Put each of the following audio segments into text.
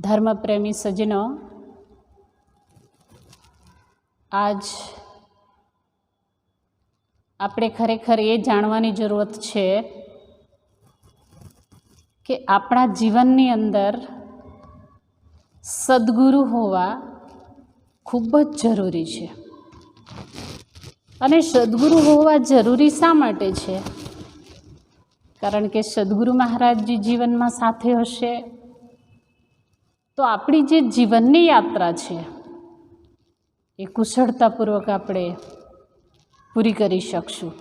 ધર્મપ્રેમી સજ્જનો, આજ આપણે ખરેખર એ જાણવાની જરૂરત છે કે આપણા જીવનની અંદર સદ્ગુરુ હોવા ખૂબ જ જરૂરી છે. અને સદ્ગુરુ હોવા જરૂરી શા માટે છે? કારણ કે સદ્ગુરુ મહારાજજી જીવનમાં સાથે હશે તો આપણી જે જીવનની યાત્રા છે એ કુશળતાપૂર્વક આપણે પૂરી કરી શકશું.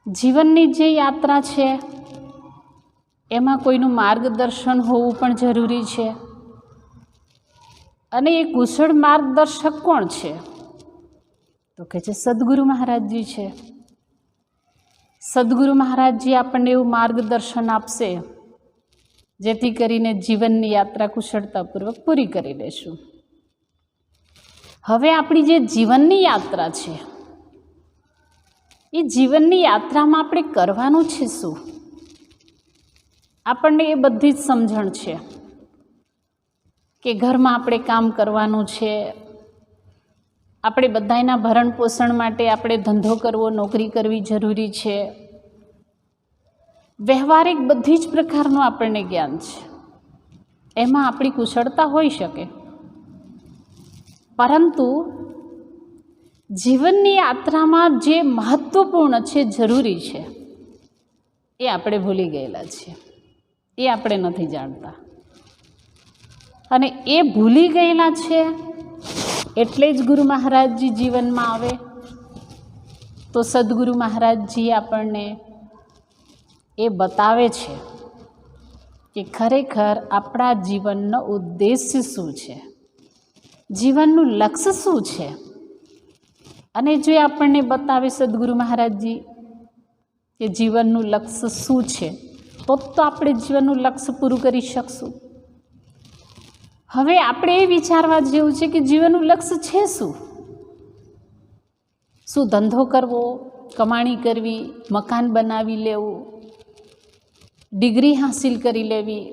જીવનની જે યાત્રા છે એમાં કોઈનું માર્ગદર્શન હોવું પણ જરૂરી છે. અને એ કુશળ માર્ગદર્શક કોણ છે? તો કે છે સદ્ગુરુ મહારાજજી છે. સદ્ગુરુ મહારાજજી આપણને એવું માર્ગદર્શન આપશે જેથી કરીને જીવનની યાત્રા કુશળતાપૂર્વક પૂરી કરી લેશું. હવે આપણી જે જીવનની યાત્રા છે એ જીવનની યાત્રામાં આપણે કરવાનું છે શું? આપણને એ બધી જ સમજણ છે કે ઘરમાં આપણે કામ કરવાનું છે, આપણે બધાના ભરણ પોષણ માટે આપણે ધંધો કરવો, નોકરી કરવી જરૂરી છે. વ્યવહારિક બધી જ પ્રકારનું આપણને જ્ઞાન છે, એમાં આપણી કુશળતા હોઈ શકે. પરંતુ જીવનની યાત્રામાં જે મહત્વપૂર્ણ છે, જરૂરી છે, એ આપણે ભૂલી ગયેલા છીએ. એ આપણે નથી જાણતા. અને એ ભૂલી ગયેલા છે એટલે જ ગુરુ મહારાજજી જીવનમાં આવે તો સદ્ગુરુ મહારાજજી આપણને એ બતાવે છે કે ખરેખર આપણા જીવનનો ઉદ્દેશ્ય શું છે, જીવનનું લક્ષ્ય શું છે. અને જો આપણને બતાવે સદ્ગુરુ મહારાજજી કે જીવનનું લક્ષ્ય શું છે તો આપણે જીવનનું લક્ષ્ય પૂરું કરી શકશું. હવે આપણે એ વિચારવા જેવું છે કે જીવનનું લક્ષ્ય છે શું? શું ધંધો કરવો, કમાણી કરવી, મકાન બનાવી લેવું, ડિગ્રી હાંસિલ કરી લેવી,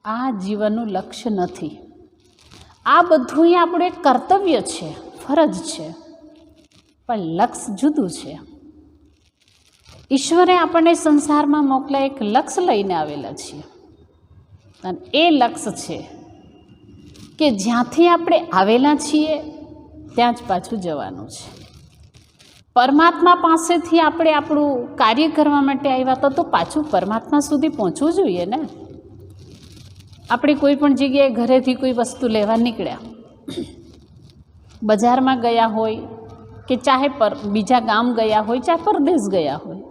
આ જીવનનું લક્ષ્ય નથી. આ બધું આપણું એક કર્તવ્ય છે, ફરજ છે, પણ લક્ષ્ય જુદું છે. ઈશ્વરે આપણને સંસારમાં મોકલા એક લક્ષ્ય લઈને આવેલા છીએ અને એ લક્ષ્ય છે કે જ્યાંથી આપણે આવેલા છીએ ત્યાં જ પાછું જવાનું છે. પરમાત્મા પાસેથી આપણે આપણું કાર્ય કરવા માટે આવ્યા હતા તો પાછું પરમાત્મા સુધી પહોંચવું જોઈએ ને. આપણે કોઈ પણ જગ્યાએ ઘરેથી કોઈ વસ્તુ લેવા નીકળ્યા, બજારમાં ગયા હોય કે ચાહે બીજા ગામ ગયા હોય, ચાહે પરદેશ ગયા હોય,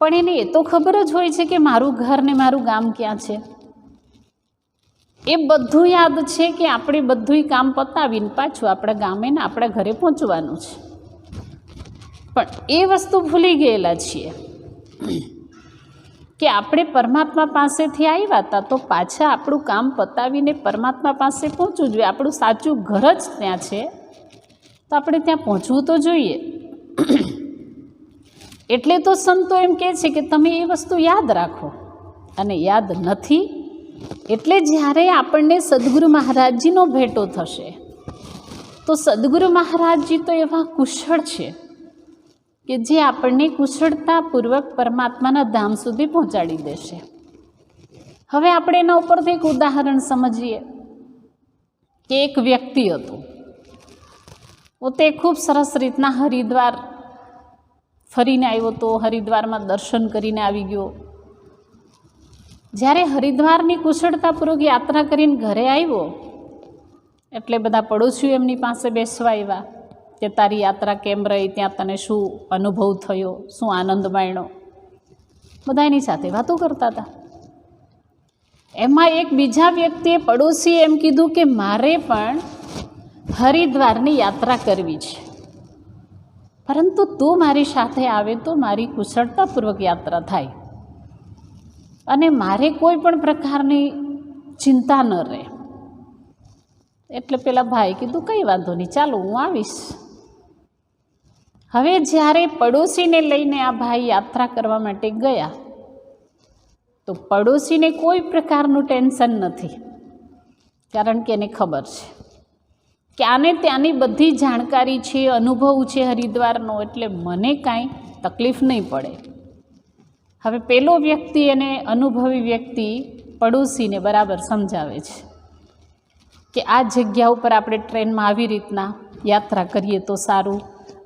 પણ એને એ તો ખબર જ હોય છે કે મારું ઘર ને મારું ગામ ક્યાં છે. એ બધું યાદ છે કે આપણે બધું કામ પતાવીને પાછું આપણા ગામે ને આપણા ઘરે પહોંચવાનું છે. પણ એ વસ્તુ ભૂલી ગયેલા છીએ કે આપણે પરમાત્મા પાસેથી આવ્યા હતા તો પાછા આપણું કામ પતાવીને પરમાત્મા પાસે પહોંચવું જોઈએ. આપણું સાચું ઘર જ ત્યાં છે તો આપણે ત્યાં પહોંચવું તો જોઈએ. એટલે તો સંતો એમ કહે છે કે તમે એ વસ્તુ યાદ રાખો. અને યાદ નથી એટલે જ્યારે આપણને સદ્ગુરુ મહારાજજીનો ભેટો થશે તો સદ્ગુરુ મહારાજજી તો એવા કુશળ છે કે જે આપણને કુશળતાપૂર્વક પરમાત્માના ધામ સુધી પહોંચાડી દેશે. હવે આપણે એના ઉપરથી એક ઉદાહરણ સમજીએ કે એક વ્યક્તિ હતું, તે ખૂબ સરસ રીતના હરિદ્વાર ફરીને આવ્યો હતો, હરિદ્વારમાં દર્શન કરીને આવી ગયો. જ્યારે હરિદ્વારની કુશળતાપૂર્વક યાત્રા કરીને ઘરે આવ્યો એટલે બધા પડોશીઓ એમની પાસે બેસવા આવ્યા કે તારી યાત્રા કેમ રહી, ત્યાં તને શું અનુભવ થયો, શું આનંદ માણ્યો. બધા એની સાથે વાતો કરતા હતા. એમાં એક બીજા વ્યક્તિએ, પડોશીએ એમ કીધું કે મારે પણ હરિદ્વારની યાત્રા કરવી છે, પરંતુ તું મારી સાથે આવે તો મારી કુશળતાપૂર્વક યાત્રા થાય અને મારે કોઈ પણ પ્રકારની ચિંતા ન રહે. એટલે પેલા ભાઈ કીધું કંઈ વાંધો નહીં, ચાલો હું આવીશ. હવે જ્યારે પડોશીને લઈને આ ભાઈ યાત્રા કરવા માટે ગયા તો પડોશીને કોઈ પ્રકારનું ટેન્શન નથી, કારણ કે એને ખબર છે કે આને ત્યાંની બધી જાણકારી છે, અનુભવ છે હરિદ્વારનો, એટલે મને કાંઈ તકલીફ નહીં પડે. હવે પેલો વ્યક્તિ અને અનુભવી વ્યક્તિ પડોશીને બરાબર સમજાવે છે કે આ જગ્યા ઉપર આપણે ટ્રેનમાં આવી રીતના યાત્રા કરીએ તો સારું,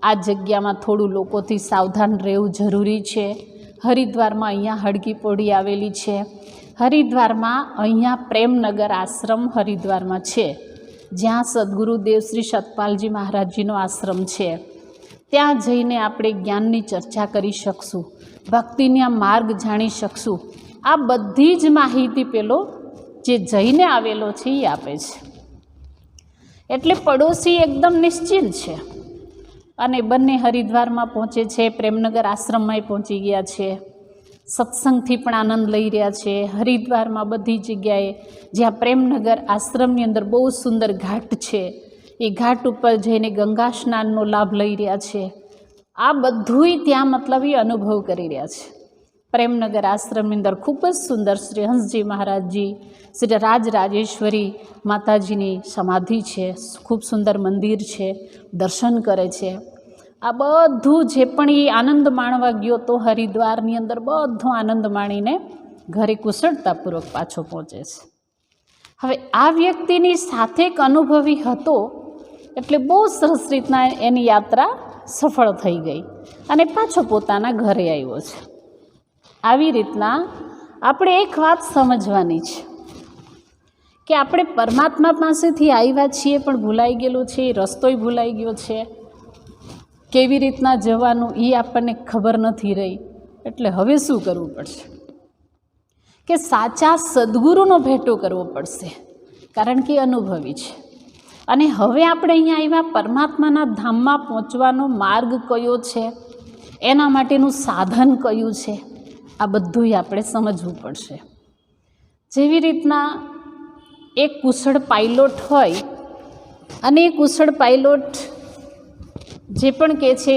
આ જગ્યામાં થોડું લોકોથી સાવધાન રહેવું જરૂરી છે. હરિદ્વારમાં અહીંયા હડકી પોડી આવેલી છે, હરિદ્વારમાં અહીંયા પ્રેમનગર આશ્રમ હરિદ્વારમાં છે, જ્યાં સદગુરુદેવ શ્રી સતપાલજી મહારાજજીનો આશ્રમ છે. ત્યાં જઈને આપણે જ્ઞાનની ચર્ચા કરી શકશું, ભક્તિના માર્ગ જાણી શકશું. આ બધી જ માહિતી પેલો જે જઈને આવેલો છે એ આપે છે. એટલે પડોશી એકદમ નિશ્ચિંત છે. અને બંને હરિદ્વારમાં પહોંચે છે, પ્રેમનગર આશ્રમમાં પહોંચી ગયા છે, સત્સંગથી પણ આનંદ લઈ રહ્યા છે. હરિદ્વારમાં બધી જગ્યાએ જ્યાં પ્રેમનગર આશ્રમની અંદર બહુ સુંદર ઘાટ છે, એ ઘાટ ઉપર જઈને ગંગા સ્નાનનો લાભ લઈ રહ્યા છે. આ બધુંય ત્યાં મતલબ એ અનુભવ કરી રહ્યા છે. પ્રેમનગર આશ્રમની અંદર ખૂબ જ સુંદર શ્રી હંસજી મહારાજજી, શ્રી રાજરાજેશ્વરી માતાજીની સમાધિ છે, ખૂબ સુંદર મંદિર છે, દર્શન કરે છે. આ બધું જે પણ એ આનંદ માણવા ગયો તો હરિદ્વારની અંદર બધો આનંદ માણીને ઘરે કુશળતાપૂર્વક પાછો પહોંચે છે. હવે આ વ્યક્તિની સાથે એક અનુભવી હતો, એટલે બહુ સરસ રીતના એની યાત્રા સફળ થઈ ગઈ અને પાછો પોતાના ઘરે આવ્યો છે. આવી રીતના આપણે એક વાત સમજવાની છે કે આપણે પરમાત્મા પાસેથી આવ્યા છીએ પણ ભૂલાઈ ગયેલું છે, રસ્તોય ભૂલાઈ ગયો છે, કેવી રીતના જવાનું એ આપણને ખબર નથી રહી. એટલે હવે શું કરવું પડશે કે સાચા સદગુરુનો ભેટો કરવો પડશે, કારણ કે અનુભવી છે. અને હવે આપણે અહીંયા આવ્યા, પરમાત્માના ધામમાં પહોંચવાનો માર્ગ કયો છે, એના માટેનું સાધન કયું છે, આ બધુંય આપણે સમજવું પડશે. જેવી રીતના એક કુશળ પાયલોટ હોય અને એ કુશળ પાયલોટ જે પણ કહે છે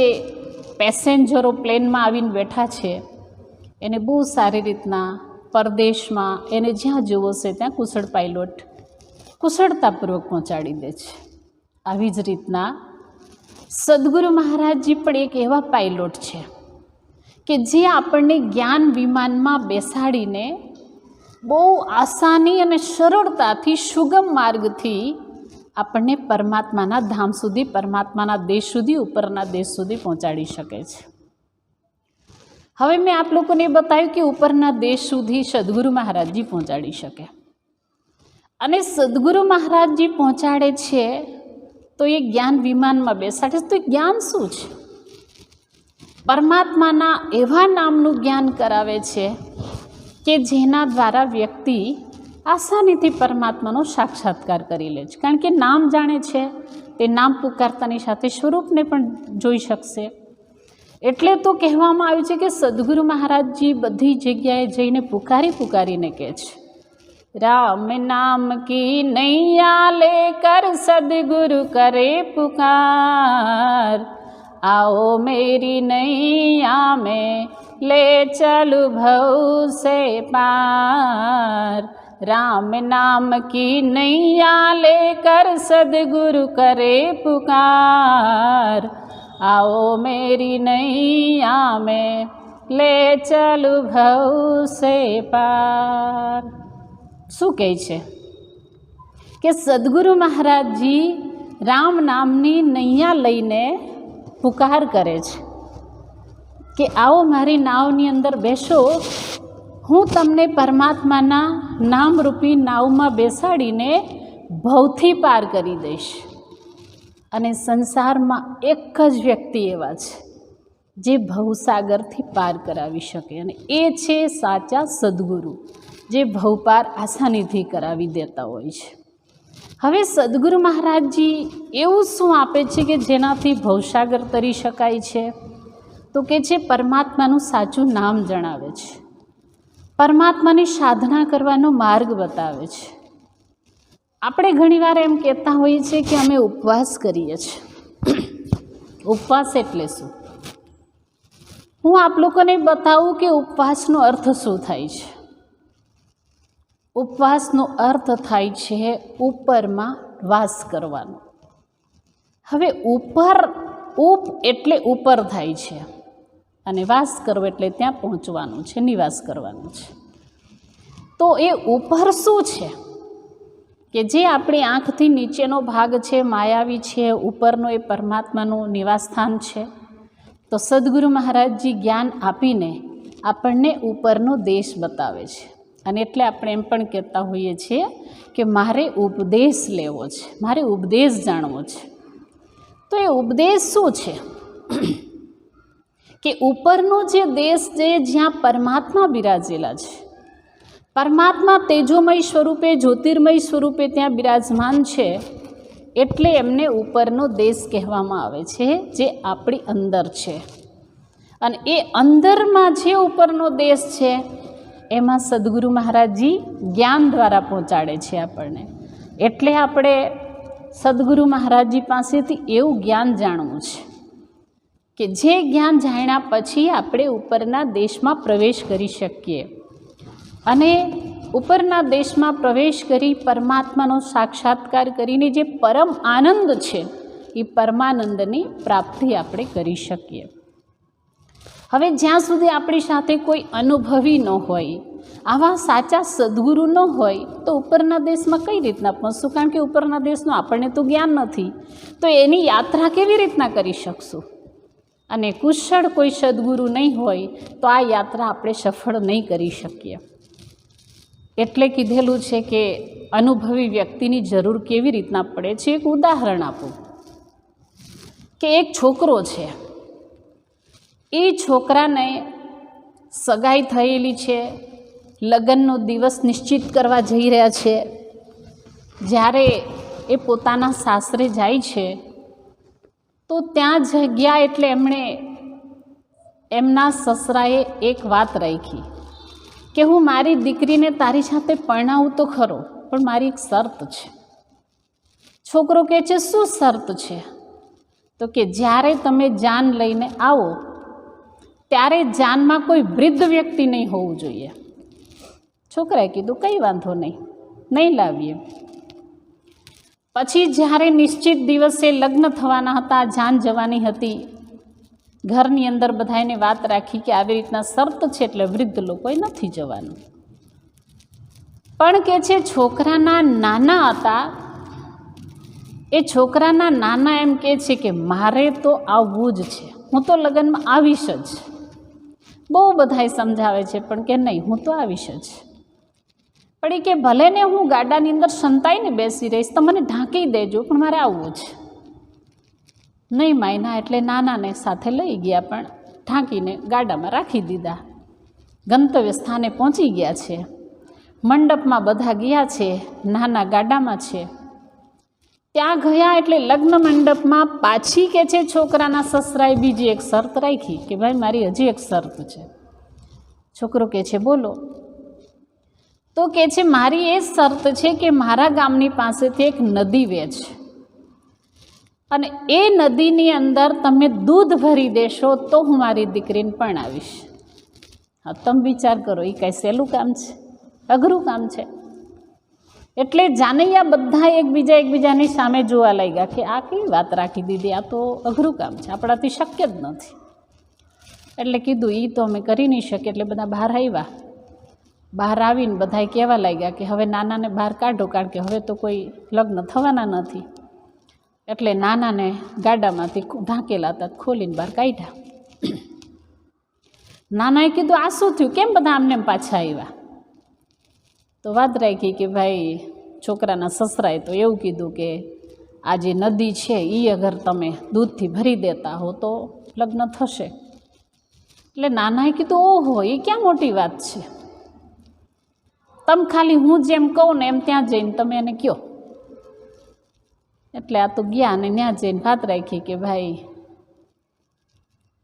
પેસેન્જરો પ્લેનમાં આવીને બેઠા છે, એને બહુ સારી રીતના પરદેશમાં એને જ્યાં જવો છે ત્યાં કુશળ પાયલોટ કુશળતાપૂર્વક પહોંચાડી દે છે. આવી જ રીતના સદગુરુ મહારાજજી પણ એક એવા પાયલોટ છે કે જે આપણને જ્ઞાન વિમાનમાં બેસાડીને બહુ આસાની અને સરળતાથી સુગમ માર્ગથી આપણને પરમાત્માના ધામ સુધી, પરમાત્માના દેશ સુધી, ઉપરના દેશ સુધી પહોંચાડી શકે છે. હવે મેં આપ લોકોને બતાવ્યું કે ઉપરના દેશ સુધી સદગુરુ મહારાજજી પહોંચાડી શકે, અને સદગુરુ મહારાજજી પહોંચાડે છે તો એ જ્ઞાન વિમાનમાં બેસાડે છે. તો એ જ્ઞાન શું છે? પરમાત્માના એવા નામનું જ્ઞાન કરાવે છે કે જેના દ્વારા વ્યક્તિ આસાનીથી પરમાત્માનો સાક્ષાત્કાર કરી લે છે. કારણ કે નામ જાણે છે, તે નામ પુકારતાની સાથે સ્વરૂપને પણ જોઈ શકશે. એટલે તો કહેવામાં આવ્યું છે કે સદગુરુ મહારાજજી બધી જગ્યાએ જઈને પુકારીને કહે છે, રામ નામ કી નૈયા લેકર સદગુરુ કરે પુકાર, आओ मेरी नैया में ले चलू भव से पार, राम नाम की नैया लेकर सदगुरु करे पुकार, आओ मेरी नैया में ले चलू भव से पार. શું કહે છે કે સદગુરુ મહારાજજી રામ નામની નૈયા લઈને પુકાર કરે છે કે આવો મારી નાવની અંદર બેસો, હું તમને પરમાત્માના નામરૂપી નાવમાં બેસાડીને ભવથી પાર કરી દઈશ. અને સંસારમાં એક જ વ્યક્તિ એવા છે જે ભવસાગરથી પાર કરાવી શકે, અને એ છે સાચા સદગુરુ, જે ભવપાર આસાનીથી કરાવી દેતા હોય છે. હવે સદગુરુ મહારાજજી એવું શું આપે છે કે જેનાથી ભવસાગર તરી શકાય છે? તો કે છે પરમાત્માનું સાચું નામ જણાવે છે, પરમાત્માની સાધના કરવાનો માર્ગ બતાવે છે. આપણે ઘણીવાર એમ કહેતા હોઈએ છીએ કે અમે ઉપવાસ કરીએ છીએ. ઉપવાસ એટલે શું? હું આપ લોકોને બતાવું કે ઉપવાસનો અર્થ શું થાય છે. ઉપવાસનો અર્થ થાય છે ઉપરમાં વાસ કરવાનો. હવે ઉપ એટલે ઉપર થાય છે અને વાસ કરવો એટલે ત્યાં પહોંચવાનું છે, નિવાસ કરવાનું છે. તો એ ઉપર શું છે કે જે આપણી આંખથી નીચેનો ભાગ છે, માયાવી છે, ઉપરનો એ પરમાત્માનું નિવાસસ્થાન છે. તો સદગુરુ મહારાજજી જ્ઞાન આપીને આપણને ઉપરનો દેશ બતાવે છે. અને એટલે આપણે એમ પણ કહેતા હોઈએ છીએ કે મારે ઉપદેશ લેવો છે, મારે ઉપદેશ જાણવો છે. તો એ ઉપદેશ શું છે કે ઉપરનો જે દેશ છે જ્યાં પરમાત્મા બિરાજેલા છે, પરમાત્મા તેજોમય સ્વરૂપે, જ્યોતિર્મય સ્વરૂપે ત્યાં બિરાજમાન છે, એટલે એમને ઉપરનો દેશ કહેવામાં આવે છે, જે આપણી અંદર છે. અને એ અંદરમાં જે ઉપરનો દેશ છે એમાં સદગુરુ મહારાજજી જ્ઞાન દ્વારા પહોંચાડે છે આપણને. એટલે આપણે સદગુરુ મહારાજજી પાસેથી એવું જ્ઞાન જાણવું છે કે જે જ્ઞાન જાણ્યા પછી આપણે ઉપરના દેશમાં પ્રવેશ કરી શકીએ અને ઉપરના દેશમાં પ્રવેશ કરી પરમાત્માનો સાક્ષાત્કાર કરીને જે પરમ આનંદ છે એ પરમાનંદની પ્રાપ્તિ આપણે કરી શકીએ. હવે જ્યાં સુધી આપણી સાથે કોઈ અનુભવી ન હોય, આવા સાચા સદગુરુ ન હોય, તો ઉપરના દેશમાં કઈ રીતના પહોંચશું? કારણ કે ઉપરના દેશનું આપણને તો જ્ઞાન નથી, તો એની યાત્રા કેવી રીતના કરી શકશું? અને કુશળ કોઈ સદગુરુ નહીં હોય તો આ યાત્રા આપણે સફળ નહીં કરી શકીએ. એટલે કીધેલું છે કે અનુભવી વ્યક્તિની જરૂર કેવી રીતના પડે છે. એક ઉદાહરણ આપું કે એક છોકરો છે, એ છોકરાને સગાઈ થયેલી છે, લગ્નનો દિવસ નિશ્ચિત કરવા જઈ રહ્યા છે. જ્યારે એ પોતાના સાસરે જાય છે તો ત્યાં જગ્યા એટલે એમના સસરાએ એક વાત રાખી કે હું મારી દીકરીને તારી સાથે પરણાવું તો ખરો, પણ મારી એક શરત છે. છોકરો કહે છે, શું શરત છે? તો કે જ્યારે તમે જાન લઈને આવો ત્યારે જાનમાં કોઈ વૃદ્ધ વ્યક્તિ નહીં હોવું જોઈએ. છોકરાએ કીધું કંઈ વાંધો નહીં, નહીં લાવીએ. પછી જ્યારે નિશ્ચિત દિવસે લગ્ન થવાના હતા, જાન જવાની હતી, ઘરની અંદર બધાને વાત રાખી કે આવી રીતના શરત છે એટલે વૃદ્ધ લોકોએ નથી જવાનું. પણ કે છે છોકરાના નાના હતા, એ છોકરાના નાના એમ કહે છે કે મારે તો આવવું જ છે, હું તો લગ્નમાં આવીશ જ. બહુ બધાએ સમજાવે છે પણ કે નહીં, હું તો આવીશ જ. પણ એ કે ભલે ને હું ગાડાની અંદર સંતાઈને બેસી રહીશ, તો મને ઢાંકી દેજો, પણ મારે આવવું છે. નહીં માયના એટલે નાનાને સાથે લઈ ગયા, પણ ઢાંકીને ગાડામાં રાખી દીધા. ગંતવ્ય સ્થાને પહોંચી ગયા છે, મંડપમાં બધા ગયા છે, નાના ગાડામાં છે. ત્યાં ગયા એટલે લગ્ન મંડપમાં પાછી કે છે છોકરાના સસરાએ બીજી એક શરત રાખી કે ભાઈ મારી હજી એક શરત છે. છોકરો કહે છે બોલો. તો કહે છે મારી એ શરત છે કે મારા ગામની પાસેથી એક નદી વહે છે અને એ નદીની અંદર તમે દૂધ ભરી દેશો તો હું મારી દીકરીને પરણાવીશ. હા, તમે વિચાર કરો, એ કાંઈ સહેલું કામ છે? અઘરું કામ છે. એટલે જાનૈયા બધા એકબીજાની સામે જોવા લાગ્યા કે આ કેવી વાત રાખી દીધી, આ તો અઘરું કામ છે, આપણાથી શક્ય જ નથી. એટલે કીધું એ તો અમે કરી નહીં શકીએ. એટલે બધા બહાર આવ્યા. બહાર આવીને બધાએ કહેવા લાગ્યા કે હવે નાનાને બહાર કાઢો, કારણ કે હવે તો કોઈ લગ્ન થવાના નથી. એટલે નાનાને ગાડામાંથી ઢાંકેલા હતા ખોલીને બહાર કાઢ્યા. નાનાએ કીધું આ શું થયું, કેમ બધા આમને પાછા આવ્યા? તો વાત રાખી કે ભાઈ છોકરાના સસરાએ તો એવું કીધું કે આ જે નદી છે એ અગર તમે દૂધથી ભરી દેતા હો તો લગ્ન થશે. એટલે નાનાએ કીધું ઓહો, એ ક્યાં મોટી વાત છે, તમે ખાલી હું જેમ કહું ને એમ ત્યાં જઈને તમે એને કહો. એટલે આ તો ગયા અને ત્યાં જઈને વાત રાખી કે ભાઈ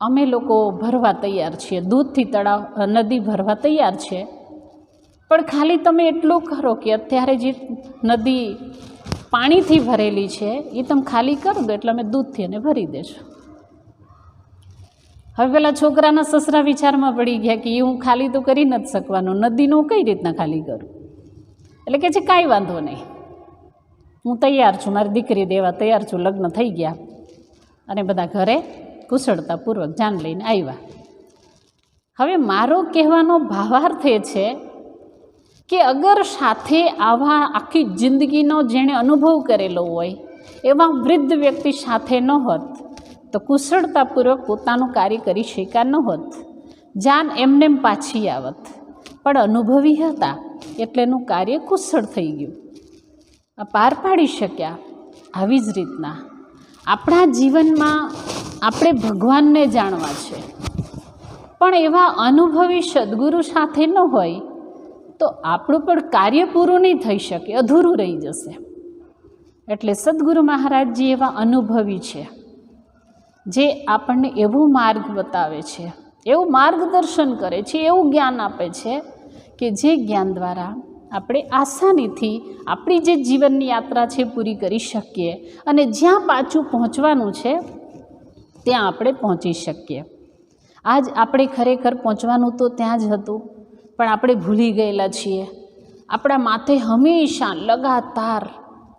અમે લોકો ભરવા તૈયાર છીએ, દૂધથી તળાવ નદી ભરવા તૈયાર છે, પણ ખાલી તમે એટલું કરો કે અત્યારે જે નદી પાણીથી ભરેલી છે એ તમે ખાલી કરી દો એટલે અમે દૂધથી એને ભરી દેશું. હવે પેલા છોકરાના સસરા વિચારમાં પડી ગયા કે એ હું ખાલી તો કરી નથી શકવાનું, નદીનું કઈ રીતના ખાલી કરું? એટલે કે છે કાંઈ વાંધો નહીં, હું તૈયાર છું, મારી દીકરી દેવા તૈયાર છું, લગ્ન થઈ ગયા. અને બધા ઘરે કુશળતાપૂર્વક જાન લઈને આવ્યા. હવે મારો કહેવાનો ભાવાર્થ એ છે કે અગર સાથે આવા આખી જિંદગીનો જેણે અનુભવ કરેલો હોય એવા વૃદ્ધ વ્યક્તિ સાથે ન હોત તો કુશળતાપૂર્વક પોતાનું કાર્ય કરી શક્યા ન હોત, જાન એમનેમ પાછી આવત. પણ અનુભવી હતા એટલે એનું કાર્ય કુશળ થઈ ગયું, પાર પાડી શક્યા. આવી જ રીતના આપણા જીવનમાં આપણે ભગવાનને જાણવા છે, પણ એવા અનુભવી સદ્ગુરુ સાથે ન હોય તો આપણું પણ કાર્ય પૂરું નહીં થઈ શકે, અધૂરું રહી જશે. એટલે સદ્ગુરુ મહારાજજી એવા અનુભવી છે જે આપણને એવો માર્ગ બતાવે છે, એવું માર્ગદર્શન કરે છે, એવું જ્ઞાન આપે છે કે જે જ્ઞાન દ્વારા આપણે આસાનીથી આપણી જે જીવનની યાત્રા છે પૂરી કરી શકીએ અને જ્યાં પાછું પહોંચવાનું છે ત્યાં આપણે પહોંચી શકીએ. આજ આપણે ખરેખર પહોંચવાનું તો ત્યાં જ હતું, પણ આપણે ભૂલી ગયેલા છીએ. આપણા માથે હંમેશા લગાતાર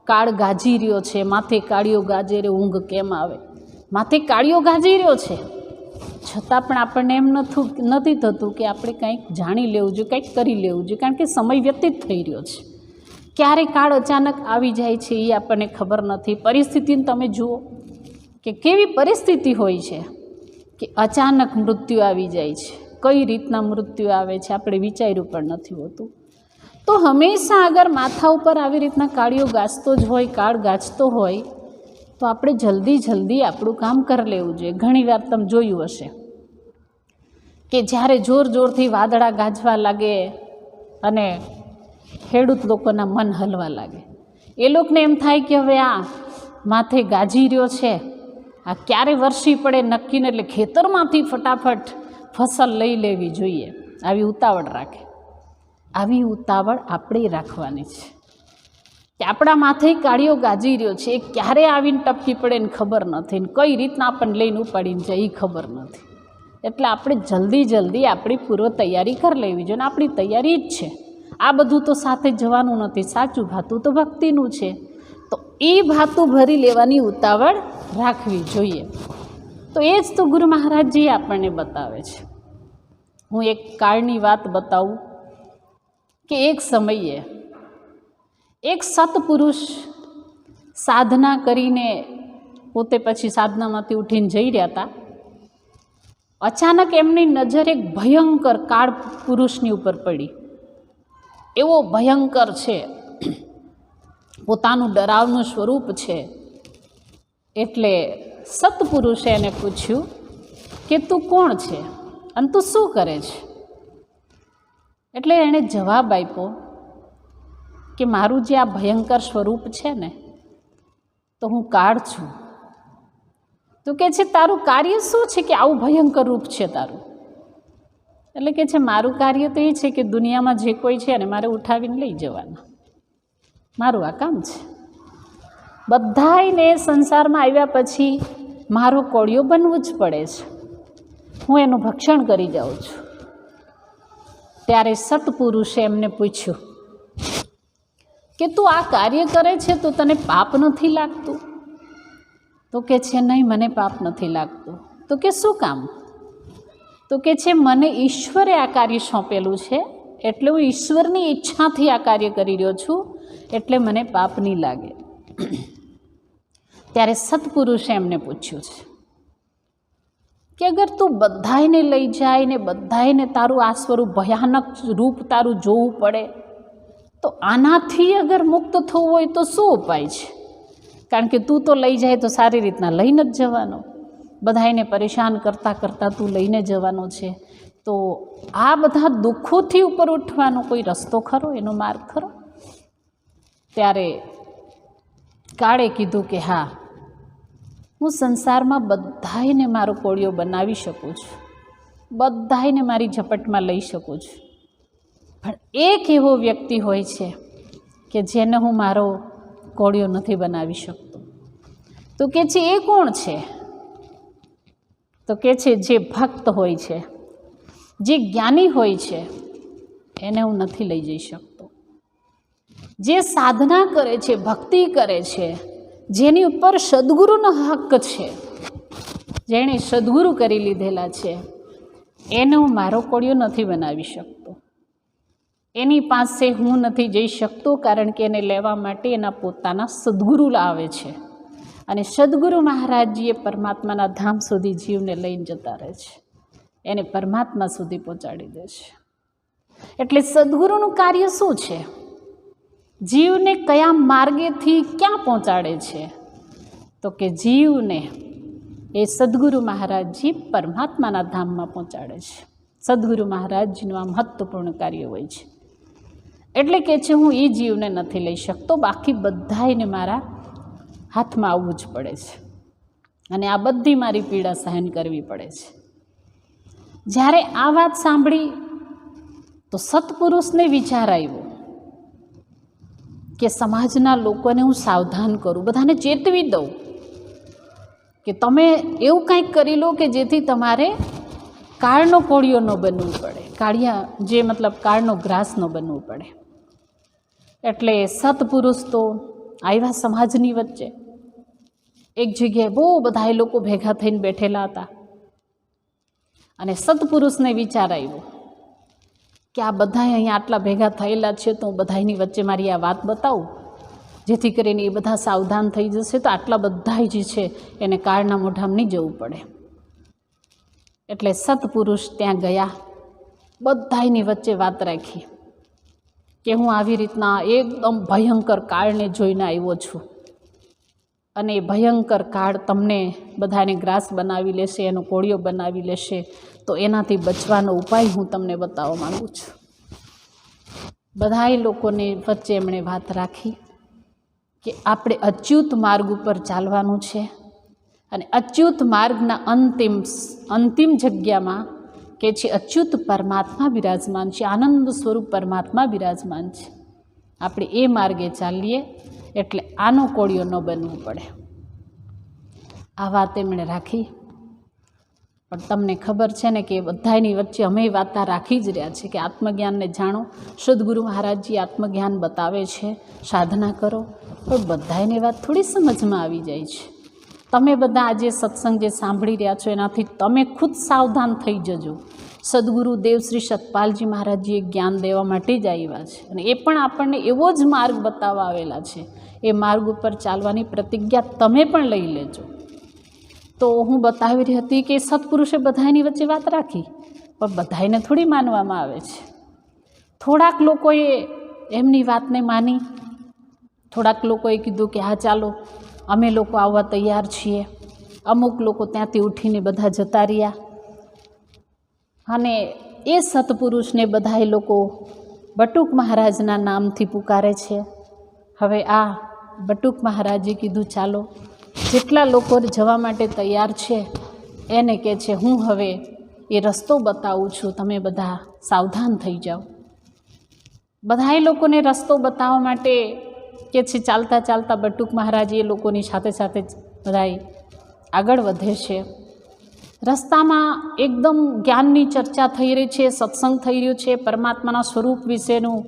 કાળ ગાજી રહ્યો છે. માથે કાળિયો ગાજે રે ઊંઘ કેમ આવે, માથે કાળિયો ગાજી રહ્યો છે, છતાં પણ આપણને એમ નથી થતું કે આપણે કંઈક જાણી લેવું જોઈએ, કંઈક કરી લેવું જોઈએ, કારણ કે સમય વ્યતીત થઈ રહ્યો છે. ક્યારે કાળ અચાનક આવી જાય છે એ આપણને ખબર નથી. પરિસ્થિતિને તમે જુઓ કે કેવી પરિસ્થિતિ હોય છે કે અચાનક મૃત્યુ આવી જાય છે. કઈ રીતના મૃત્યુ આવે છે આપણે વિચાર્યું પણ નથી હોતું. તો હંમેશા અગર માથા ઉપર આવી રીતના કાળિયો ગાજતો જ હોય, કાળ ગાજતો હોય, તો આપણે જલ્દી આપણું કામ કરી લેવું જોઈએ. ઘણીવાર તમે જોયું હશે કે જ્યારે જોર જોરથી વાદળા ગાજવા લાગે અને ખેડૂત લોકોના મન હલવા લાગે, એ લોકોને એમ થાય કે હવે આ માથે ગાજી રહ્યો છે, આ ક્યારે વરસી પડે નક્કી ને, એટલે ખેતરમાંથી ફટાફટ ફસલ લઈ લેવી જોઈએ, આવી ઉતાવળ રાખે. આવી ઉતાવળ આપણે રાખવાની છે કે આપણા માથે કાળિયો ગાજી રહ્યો છે, એ ક્યારે આવીને ટપકી પડે ને ખબર નથી, ને કઈ રીતના આપણને લઈને ઉપાડીને જાય એ ખબર નથી. એટલે આપણે જલ્દી આપણી પૂર્વ તૈયારી કરી લેવી જોઈએ. ને આપણી તૈયારી જ છે, આ બધું તો સાથે જવાનું નથી. સાચું ભાતું તો ભક્તિનું છે, તો એ ભાતું ભરી લેવાની ઉતાવળ રાખવી જોઈએ. તો એ જ તો ગુરુ મહારાજજી આપણને બતાવે છે. હું એક કાળની વાત બતાવું કે એક સમયે એક સત્પુરુષ સાધના કરીને પોતે પછી સાધનામાંથી ઉઠીને જઈ રહ્યા હતા. અચાનક એમની નજર એક ભયંકર કાળ પુરુષની ઉપર પડી. એવો ભયંકર છે, પોતાનું ડરાવનું સ્વરૂપ છે. એટલે સત્પુરુષે એને પૂછ્યું કે તું કોણ છે અને તું શું કરે છે? એટલે એણે જવાબ આપ્યો કે મારું જે આ ભયંકર સ્વરૂપ છે ને, તો હું કાળ છું. તો કે છે તારું કાર્ય શું છે કે આવું ભયંકર રૂપ છે તારું? એટલે કે છે મારું કાર્ય તો એ છે કે દુનિયામાં જે કોઈ છે ને મારે ઉઠાવીને લઈ જવાના, મારું આ કામ છે. બધાયને સંસારમાં આવ્યા પછી મારો કોળિયો બનવું જ પડે છે, હું એનું ભક્ષણ કરી જાઉં છું. ત્યારે સત્પુરુષે એમને પૂછ્યું કે તું આ કાર્ય કરે છે તો તને પાપ નથી લાગતું? તો કે છે નહીં, મને પાપ નથી લાગતું. તો કે શું કામ? તો કે છે મને ઈશ્વરે આ કાર્ય સોંપેલું છે, એટલે હું ઈશ્વરની ઈચ્છાથી આ કાર્ય કરી રહ્યો છું, એટલે મને પાપ નહીં લાગે. ત્યારે સત્પુરુષે એમને પૂછ્યું છે કે અગર તું બધાયને લઈ જાય ને બધાયને તારું આ સ્વરૂપ ભયાનક રૂપ તારું જોવું પડે, તો આનાથી અગર મુક્ત થવું હોય તો શું ઉપાય છે? કારણ કે તું તો લઈ જાય તો સારી રીતના લઈને જ જવાનો, બધાયને પરેશાન કરતાં તું લઈને જવાનો છે. તો આ બધા દુઃખોથી ઉપર ઉઠવાનો કોઈ રસ્તો ખરો, એનો માર્ગ ખરો? ત્યારે કાળે કીધું કે હા, હું સંસારમાં બધાયને મારો કોળિયો બનાવી શકું છું, બધાયને મારી ઝપટમાં લઈ શકું છું, પણ એક એવો વ્યક્તિ હોય છે કે જેને હું મારો કોળિયો નથી બનાવી શકતો. તો કે છે એ કોણ છે? તો કે છે જે ભક્ત હોય છે, જે જ્ઞાની હોય છે, એને હું નથી લઈ જઈ શકતો. જે સાધના કરે છે, ભક્તિ કરે છે, જેની ઉપર સદગુરુનો હક છે, જેણે સદગુરુ કરી લીધેલા છે, એને હું મારો કોળિયો નથી બનાવી શકતો. એની પાસે હું નથી જઈ શકતો, કારણ કે એને લેવા માટે એના પોતાના સદગુરુ લાવે છે. અને સદગુરુ મહારાજજીએ પરમાત્માના ધામ સુધી જીવને લઈને જતા રહે છે, એને પરમાત્મા સુધી પહોંચાડી દે છે. એટલે સદગુરુનું કાર્ય શું છે? જીવને કયા માર્ગેથી ક્યાં પહોંચાડે છે? તો કે જીવને એ સદગુરુ મહારાજજી પરમાત્માના ધામમાં પહોંચાડે છે. સદગુરુ મહારાજજીનું આ મહત્વપૂર્ણ કાર્ય હોય છે. એટલે કે છે હું એ જીવને નથી લઈ શકતો, બાકી બધાને મારા હાથમાં આવવું જ પડે છે અને આ બધી મારી પીડા સહન કરવી પડે છે. જ્યારે આ વાત સાંભળી તો સત્પુરુષને વિચાર આવ્યો કે સમાજના લોકોને હું સાવધાન કરું, બધાને ચેતવી દઉં કે તમે એવું કંઈક કરી લો કે જેથી તમારે કાળનો કોળિયો ન બનવું પડે, કાળનો ગ્રાસ ન બનવું પડે. એટલે સત્પુરુષ તો આવ્યા સમાજની વચ્ચે. એક જગ્યાએ બહુ બધા લોકો ભેગા થઈને બેઠેલા હતા અને સત્પુરુષને વિચાર આવ્યો કે આ બધા અહીંયા આટલા ભેગા થયેલા છે, તો હું બધાની વચ્ચે મારી આ વાત બતાવું, જેથી કરીને એ બધા સાવધાન થઈ જશે, તો આટલા બધા જે છે એને કાળના મોઢામાં નહીં જવું પડે. એટલે સત્પુરુષ ત્યાં ગયા, બધાની વચ્ચે વાત રાખી કે હું આવી રીતના એકદમ ભયંકર કાળને જોઈને આવ્યો છું અને એ ભયંકર કાળ તમને બધાને ગ્રાસ બનાવી લેશે, એનો કોળિયો બનાવી લેશે, તો એનાથી બચવાનો ઉપાય હું તમને બતાવવા માગું છું. બધાય લોકોને વચ્ચે એમણે વાત રાખી કે આપણે અચ્યુત માર્ગ ઉપર ચાલવાનું છે અને અચ્યુત માર્ગના અંતિમ જગ્યામાં કે છે અચ્યુત પરમાત્મા બિરાજમાન છે, આનંદ સ્વરૂપ પરમાત્મા બિરાજમાન છે. આપણે એ માર્ગે ચાલીએ એટલે આનો કોળિયો ન બનવું પડે. આ વાત એમણે રાખી. પણ તમને ખબર છે ને કે બધાની વચ્ચે અમે વાર્તા રાખી જ રહ્યા છે કે આત્મજ્ઞાનને જાણો. સદગુરુ મહારાજજી આત્મજ્ઞાન બતાવે છે, સાધના કરો. પણ બધાને વાત થોડી સમજમાં આવી જાય છે. તમે બધા આજે સત્સંગ જે સાંભળી રહ્યા છો એનાથી તમે ખુદ સાવધાન થઈ જજો. સદગુરુ દેવ શ્રી સતપાલજી મહારાજજીએ જ્ઞાન દેવા માટે જ આવ્યા છે અને એ પણ આપણને એવો જ માર્ગ બતાવવા આવેલા છે. એ માર્ગ ઉપર ચાલવાની પ્રતિજ્ઞા તમે પણ લઈ લેજો. તો હું બતાવી રહી હતી કે સત્પુરુષે બધાની વચ્ચે વાત રાખી, પણ બધાને થોડી માનવામાં આવે છે. થોડાક લોકોએ એમની વાતને માની, થોડાક લોકોએ કીધું કે હા ચાલો અમે લોકો આવવા તૈયાર છીએ. અમુક લોકો ત્યાંથી ઉઠીને બધા જતા રહ્યા અને એ સત્પુરુષને બધા લોકો બટુક મહારાજના નામથી પુકારે છે. હવે આ બટુક મહારાજે કીધું ચાલો જેટલા લોકો જવા માટે તૈયાર છે એને કહે છે હું હવે એ રસ્તો બતાવું છું, તમે બધા સાવધાન થઈ જાઓ. બધાએ લોકોને રસ્તો બતાવવા માટે કે છે ચાલતા ચાલતા બટુક મહારાજ એ લોકોની સાથે સાથે બધાએ આગળ વધે છે. રસ્તામાં એકદમ જ્ઞાનની ચર્ચા થઈ રહી છે, સત્સંગ થઈ રહ્યો છે, પરમાત્માના સ્વરૂપ વિશેનું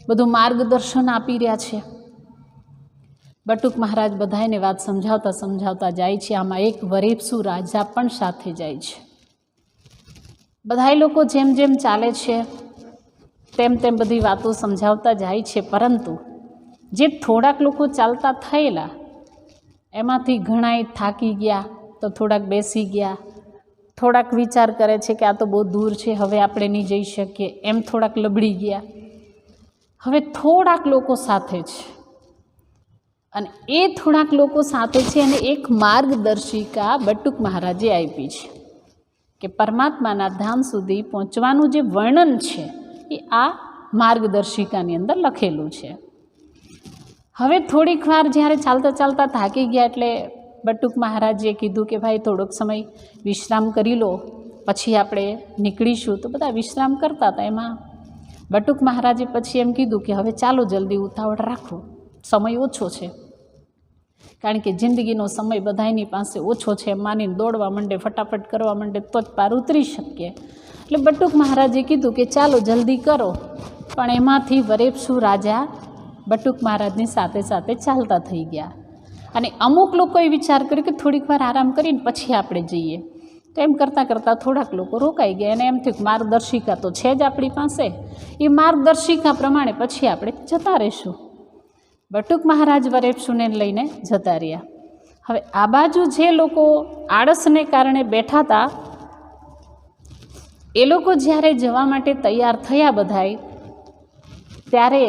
બધું માર્ગદર્શન આપી રહ્યા છે. બટુક મહારાજ બધાને વાત સમજાવતા જાય છે. આમાં એક વરેપસુ રાજા પણ સાથે જાય છે. બધા લોકો જેમ જેમ ચાલે છે તેમ તેમ બધી વાતો સમજાવતા જાય છે. પરંતુ જે થોડાક લોકો ચાલતા થયેલા એમાંથી ઘણાય થાકી ગયા, તો થોડાક બેસી ગયા, થોડાક વિચાર કરે છે કે આ તો બહુ દૂર છે, હવે આપણે નહીં જઈ શકીએ, એમ થોડાક લબડી ગયા. હવે થોડાક લોકો સાથે છે અને એ થોડાક લોકો સાથે છે અને એક માર્ગદર્શિકા બટુક મહારાજે આપી છે કે પરમાત્માના ધામ સુધી પહોંચવાનું જે વર્ણન છે એ આ માર્ગદર્શિકાની અંદર લખેલું છે. હવે થોડીક વાર જ્યારે ચાલતા ચાલતા થાકી ગયા એટલે બટુક મહારાજે કીધું કે ભાઈ થોડોક સમય વિશ્રામ કરી લો, પછી આપણે નીકળીશું. તો બધા વિશ્રામ કરતા હતા. એમાં બટુક મહારાજે પછી એમ કીધું કે હવે ચાલો જલ્દી ઉતાવળ રાખો, સમય ઓછો છે. કારણ કે જિંદગીનો સમય બધાની પાસે ઓછો છે એમ માનીને દોડવા માંડે, ફટાફટ કરવા માંડે તો જ પાર ઉતરી શકીએ. એટલે બટુક મહારાજે કીધું કે ચાલો જલ્દી કરો. પણ એમાંથી વરેપસુ રાજા બટુક મહારાજની સાથે સાથે ચાલતા થઈ ગયા. અને અમુક લોકોએ વિચાર કર્યો કે થોડીક વાર આરામ કરીને પછી આપણે જઈએ. તો એમ કરતાં કરતાં થોડાક લોકો રોકાઈ ગયા અને એમ થયું કે માર્ગદર્શિકા તો છે જ આપણી પાસે, એ માર્ગદર્શિકા પ્રમાણે પછી આપણે જતા રહીશું. બટુક મહારાજ વરેપશુને લઈને જતા રહ્યા. હવે આ બાજુ જે લોકો આળસને કારણે બેઠા હતા, એ લોકો જ્યારે જવા માટે તૈયાર થયા બધાય, ત્યારે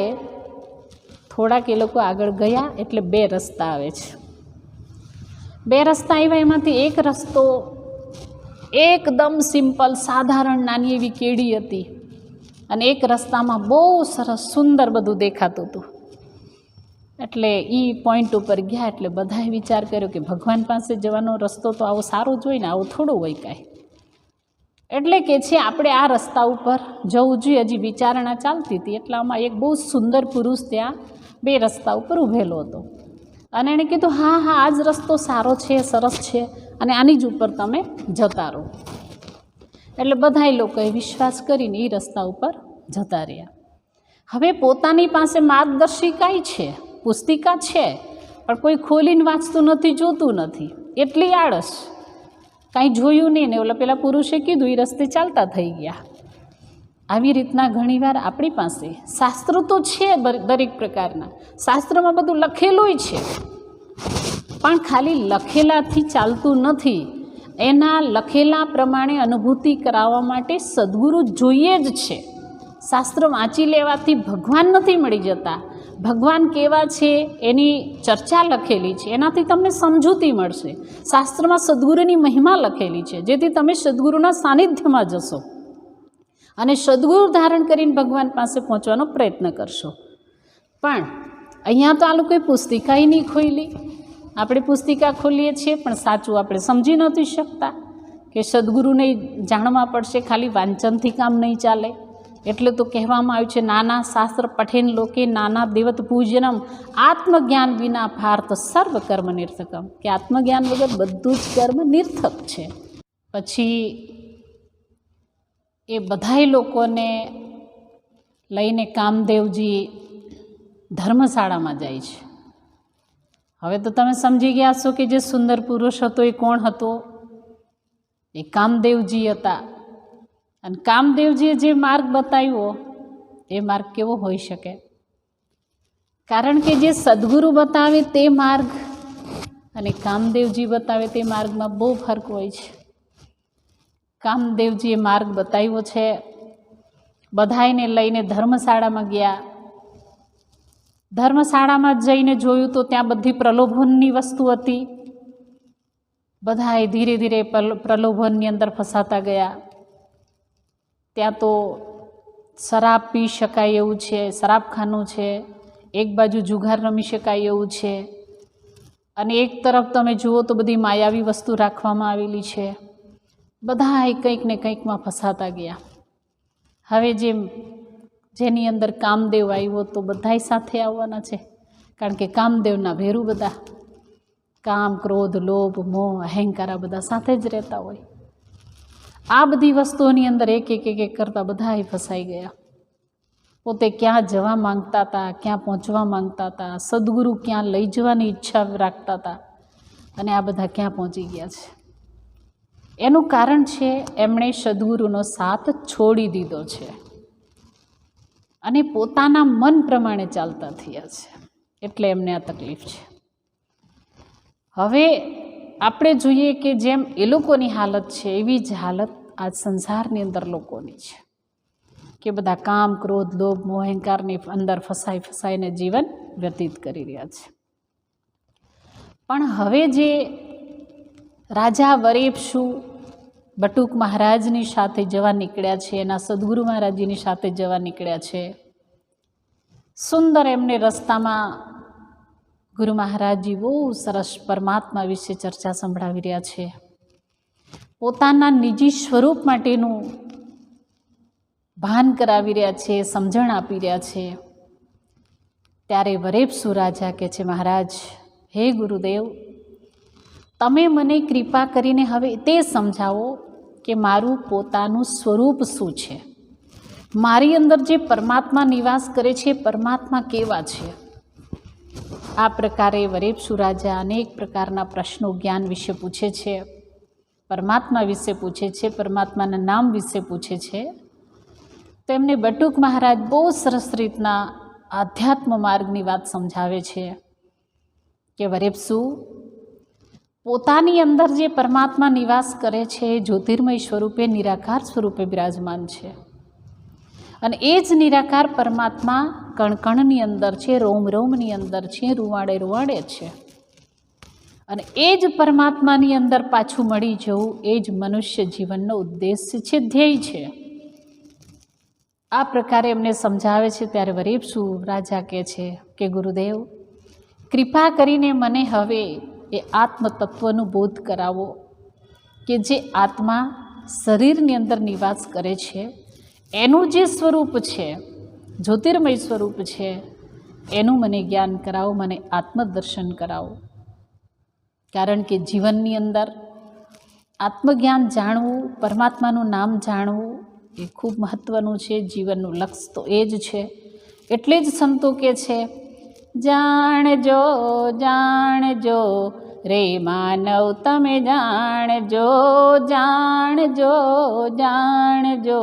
થોડાક એ લોકો આગળ ગયા એટલે બે રસ્તા આવે છે. બે રસ્તા આવ્યા, એમાંથી એક રસ્તો એકદમ સિમ્પલ સાધારણ નાની એવી કેડી હતી અને એક રસ્તામાં બહુ સરસ સુંદર બધું દેખાતું હતું. એટલે એ પોઈન્ટ ઉપર ગયા એટલે બધાએ વિચાર કર્યો કે ભગવાન પાસે જવાનો રસ્તો તો આવો સારો જ હોય ને, આવો થોડો હોય કાંઈ. એટલે કે છે આપણે આ રસ્તા ઉપર જવું જોઈએ. હજી વિચારણા ચાલતી હતી એટલામાં એક બહુ સુંદર પુરુષ ત્યાં બે રસ્તા ઉપર ઊભેલો હતો અને એણે કીધું હા હા આ જ રસ્તો સારો છે, સરસ છે અને આની જ ઉપર તમે જતા રહો. એટલે બધાય લોકોએ વિશ્વાસ કરીને એ રસ્તા ઉપર જતા રહ્યા. હવે પોતાની પાસે માર્ગદર્શિકાય છે, પુસ્તિકા છે, પણ કોઈ ખોલીને વાંચતું નથી, જોતું નથી, એટલી આળસ, કાંઈ જોયું નહીં ને ઓલા પેલા પુરુષે કીધું એ રસ્તે ચાલતા થઈ ગયા. આવી રીતના ઘણીવાર આપણી પાસે શાસ્ત્ર તો છે દરેક પ્રકારના, શાસ્ત્રમાં બધું લખેલું છે, પણ ખાલી લખેલાથી ચાલતું નથી. એના લખેલા પ્રમાણે અનુભૂતિ કરાવવા માટે સદ્ગુરુ જોઈએ જ છે. શાસ્ત્ર વાંચી લેવાથી ભગવાન નથી મળી જતા. ભગવાન કેવા છે એની ચર્ચા લખેલી છે, એનાથી તમને સમજૂતી મળશે. શાસ્ત્રમાં સદ્ગુરુની મહિમા લખેલી છે, જેથી તમે સદ્ગુરુના સાનિધ્યમાં જશો અને સદ્ગુરુ ધારણ કરીને ભગવાન પાસે પહોંચવાનો પ્રયત્ન કરશો. પણ અહીંયા તો આ લોકોએ પુસ્તિકાય નહીં ખોલી. આપણે પુસ્તિકા ખોલીએ છીએ પણ સાચું આપણે સમજી નથી શકતા કે સદ્ગુરુને જાણવા પડશે, ખાલી વાંચનથી કામ નહીં ચાલે. એટલે તો કહેવામાં આવ્યું છે નાના શાસ્ત્ર પઠેન લોકે નાના દેવત પૂજનમ આત્મજ્ઞાન વિના ભારત સર્વ કર્મ નિર્થકમ, કે આત્મજ્ઞાન વગર બધું જ કર્મ નિર્થક છે. પછી એ બધાય લોકોને લઈને કામદેવજી ધર્મશાળામાં જાય છે. હવે તો તમે સમજી ગયા છો કે જે સુંદર પુરુષ હતો એ કોણ હતો? એ કામદેવજી હતા. અને કામદેવજીએ જે માર્ગ બતાવ્યો એ માર્ગ કેવો હોઈ શકે? કારણ કે જે સદ્ગુરુ બતાવે તે માર્ગ અને કામદેવજી બતાવે તે માર્ગમાં બહુ ફરક હોય છે. કામદેવજીએ માર્ગ બતાવ્યો છે. બધાયને લઈને ધર્મશાળામાં ગયા. ધર્મશાળામાં જઈને જોયું તો ત્યાં બધી પ્રલોભનની વસ્તુ હતી. બધાએ ધીરે ધીરે પ્રલોભનની અંદર ફસાતા ગયા. ત્યાં તો શરાબ પી શકાય એવું છે, શરાબખાનું છે, એક બાજુ જુગાર રમી શકાય એવું છે અને એક તરફ તમે જુઓ તો બધી માયાવી વસ્તુ રાખવામાં આવેલી છે. બધા કંઈક ને કંઈકમાં ફસાતા ગયા. હવે જેની અંદર કામદેવ આવ્યો તો બધાય સાથે આવવાના છે, કારણ કે કામદેવના ભેરું બધા કામ, ક્રોધ, લોભ, મોહ, અહંકાર આ બધા સાથે જ રહેતા હોય. આ બધી વસ્તુઓની અંદર એક એક એક એક કરતાં બધાય ફસાઈ ગયા. પોતે ક્યાં જવા માંગતા હતા, ક્યાં પહોંચવા માંગતા હતા, સદ્ગુરુ ક્યાં લઈ જવાની ઈચ્છા રાખતા હતા અને આ બધા ક્યાં પહોંચી ગયા છે. એનું કારણ છે એમણે સદ્ગુરુનો સાથ છોડી દીધો છે અને પોતાના મન પ્રમાણે ચાલતા થયા છે, એટલે એમને આ તકલીફ છે. હવે આપણે જોઈએ કે જેમ એ લોકોની હાલત છે એવી જ હાલત આ સંસારની અંદર લોકોની છે કે બધા કામ, ક્રોધ, લોભ, મોહ, અહંકારની અંદર ફસાઈ ફસાઈને જીવન વ્યતીત કરી રહ્યા છે. પણ હવે જે રાજા વરેપશુ બટુક મહારાજની સાથે જવા નીકળ્યા છે, એના સદ્ગુરુ મહારાજજીની સાથે જવા નીકળ્યા છે. સુંદર એમને રસ્તામાં ગુરુ મહારાજજી બહુ સરસ પરમાત્મા વિશે ચર્ચા સંભળાવી રહ્યા છે. પોતાના નિજી સ્વરૂપ માટેનું ભાન કરાવી રહ્યા છે, સમજણ આપી રહ્યા છે. ત્યારે વરેપશુ રાજા કહે છે, મહારાજ, હે ગુરુદેવ, તમે મને કૃપા કરીને હવે તે સમજાવો કે મારું પોતાનું સ્વરૂપ શું છે, મારી અંદર જે પરમાત્મા નિવાસ કરે છે પરમાત્મા કેવા છે, આ પ્રકારે વરેપસુ રાજા અનેક પ્રકારના પ્રશ્નો જ્ઞાન વિશે પૂછે છે, પરમાત્મા વિશે પૂછે છે, પરમાત્માના નામ વિશે પૂછે છે. તો એમને બટુક મહારાજ બહુ સરસ રીતના આધ્યાત્મ માર્ગની વાત સમજાવે છે કે વરેપસુ, પોતાની અંદર જે પરમાત્મા નિવાસ કરે છે એ જ્યોતિર્મય સ્વરૂપે, નિરાકાર સ્વરૂપે બિરાજમાન છે. અને એ જ નિરાકાર પરમાત્મા કણકણની અંદર છે, રોમ રોમની અંદર છે, રૂવાડે રૂવાડે છે. અને એ જ પરમાત્માની અંદર પાછું મળી જવું એ જ મનુષ્ય જીવનનો ઉદ્દેશ્ય છે, ધ્યેય છે. આ પ્રકારે એમને સમજાવે છે. ત્યારે વરેપસુ રાજા કહે છે કે ગુરુદેવ, કૃપા કરીને મને હવે એ આત્મતત્વનું બોધ કરાવો કે જે આત્મા શરીરની અંદર નિવાસ કરે છે, એનું જે સ્વરૂપ છે, જ્યોતિર્મય સ્વરૂપ છે, એનું મને જ્ઞાન કરાવો, મને આત્મદર્શન કરાવો. કારણ કે જીવનની અંદર આત્મજ્ઞાન જાણવું, પરમાત્માનું નામ જાણવું એ ખૂબ મહત્ત્વનું છે. જીવનનું લક્ષ્ય તો એ જ છે. એટલે જ સંતો કહે છે, જાણજો જાણજો રે માનવ તમે જાણજો, જાણજો જાણજો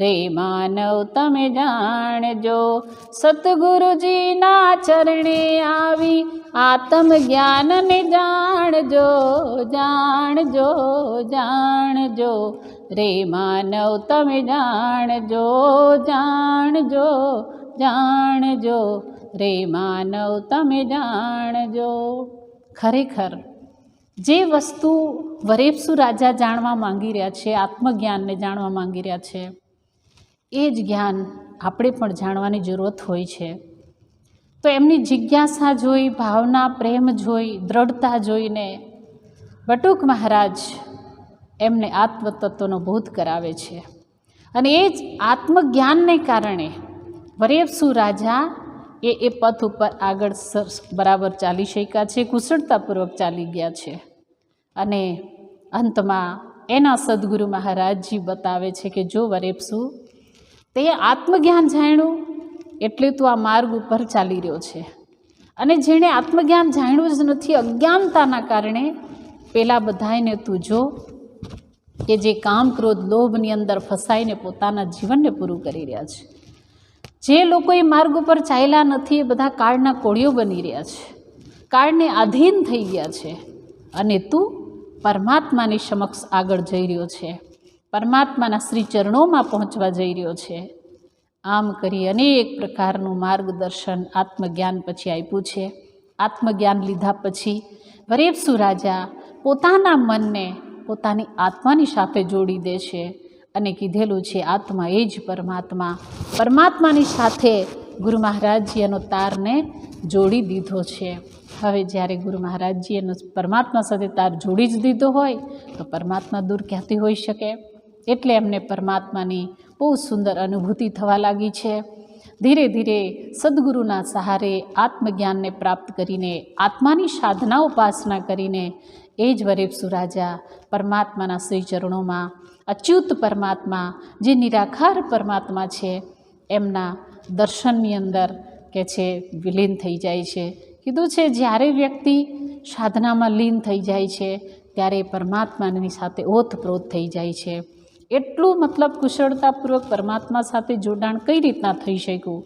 રે માનવ તમે જાણજો. સતગુરુજીના ચરણે આવી આત્મજ્ઞાનને જાણજો, જાણજો જાણજો રે માનવ તમે જાણજો, જાણજો જાણજો રે માનવ તમે જાણજો. ખરેખર જે વસ્તુ વરેપસુ રાજા જાણવા માંગી રહ્યા છે, આત્મજ્ઞાનને જાણવા માંગી રહ્યા છે, એ જ જ્ઞાન આપણે પણ જાણવાની જરૂરત હોય છે. તો એમની જિજ્ઞાસા જોઈ, ભાવના, પ્રેમ જોઈ, દ્રઢતા જોઈને બટુક મહારાજ એમને આત્મતત્વનો બોધ કરાવે છે. અને એ જ આત્મજ્ઞાનને કારણે વરેપસુ રાજા એ પથ ઉપર આગળ બરાબર ચાલી શક્યા છે, કુશળતાપૂર્વક ચાલી ગયા છે. અને અંતમાં એના સદગુરુ મહારાજજી બતાવે છે કે જો વરેપસુ, તે આત્મજ્ઞાન જાણ્યું એટલે તું આ માર્ગ ઉપર ચાલી રહ્યો છે. અને જેણે આત્મજ્ઞાન જાણ્યું જ નથી, અજ્ઞાનતાના કારણે પેલા બધાને તું જો કે જે કામ, ક્રોધ, લોભની અંદર ફસાઈને પોતાના જીવનને પૂરું કરી રહ્યા છે. જે લોકો એ માર્ગ ઉપર ચાલ્યા નથી એ બધા કાળના કોળીઓ બની રહ્યા છે, કાળને આધીન થઈ ગયા છે. અને તું પરમાત્માની સમક્ષ આગળ જઈ રહ્યો છે, પરમાત્માના શ્રી ચરણોમાં પહોંચવા જઈ રહ્યો છે. આમ કરી અનેક પ્રકારનું માર્ગદર્શન આત્મજ્ઞાન પછી આપ્યું છે. આત્મજ્ઞાન લીધા પછી વરેપસુ રાજા પોતાના મનને પોતાની આત્માની સાથે જોડી દે છે અને કીધેલું છે આત્મા એ જ પરમાત્મા. પરમાત્માની સાથે ગુરુ મહારાજજી એનો તારને જોડી દીધો છે. હવે જ્યારે ગુરુ મહારાજજી એનો પરમાત્મા સાથે તાર જોડી જ દીધો હોય તો પરમાત્મા દૂર ક્યાંથી હોઈ શકે? એટલે એમને પરમાત્માની બહુ સુંદર અનુભૂતિ થવા લાગી છે. ધીરે ધીરે સદગુરુના સહારે આત્મજ્ઞાનને પ્રાપ્ત કરીને, આત્માની સાધના ઉપાસના કરીને એ જ વરેપસુ રાજા પરમાત્માના શ્રી ચરણોમાં, અચ્યુત પરમાત્મા જે નિરાકાર પરમાત્મા છે એમના દર્શનની અંદર કે છે વિલીન થઈ જાય છે. કીધું છે જ્યારે વ્યક્તિ સાધનામાં લીન થઈ જાય છે ત્યારે પરમાત્માની સાથે ઓતપ્રોત થઈ જાય છે. એટલું મતલબ કુશળતાપૂર્વક પરમાત્મા સાથે જોડાણ કઈ રીતના થઈ શક્યું?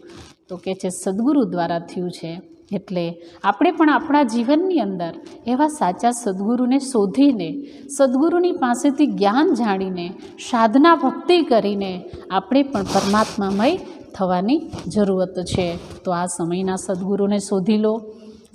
તો કે છે સદગુરુ દ્વારા થયું છે. એટલે આપણે પણ આપણા જીવનની અંદર એવા સાચા સદગુરુને શોધીને, સદગુરુની પાસેથી જ્ઞાન જાણીને, સાધના ભક્તિ કરીને આપણે પણ પરમાત્મામય થવાની જરૂરત છે. તો આ સમયના સદગુરુને શોધી લો.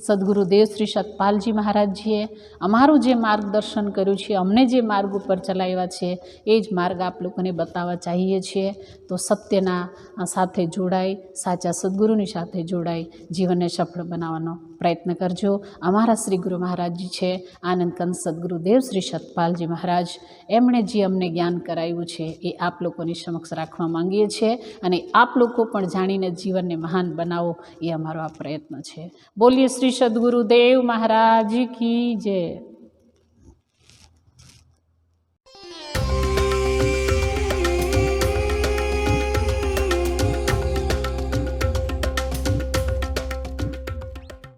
સદગુરુદેવ શ્રી સતપાલજી મહારાજજીએ અમારું જે માર્ગદર્શન કર્યું છે, અમને જે માર્ગ ઉપર ચલાવ્યા છે એ જ માર્ગ આપ લોકોને બતાવવા ચાહીએ છીએ. તો સત્યના સાથે જોડાઈ, સાચા સદગુરુની સાથે જોડાઈ જીવનને સફળ બનાવવાનો પ્રયત્ન કરજો. અમારા શ્રી ગુરુ મહારાજજી છે આનંદકંદ સદગુરુદેવ શ્રી સતપાલજી મહારાજ, એમણે જે અમને જ્ઞાન કરાવ્યું છે એ આપ લોકોની સમક્ષ રાખવા માંગીએ છીએ. અને આપ લોકો પણ જાણીને જીવનને મહાન બનાવો એ અમારો આ પ્રયત્ન છે. બોલીએ શ્રી સદગુરુદેવ મહારાજ કી જય.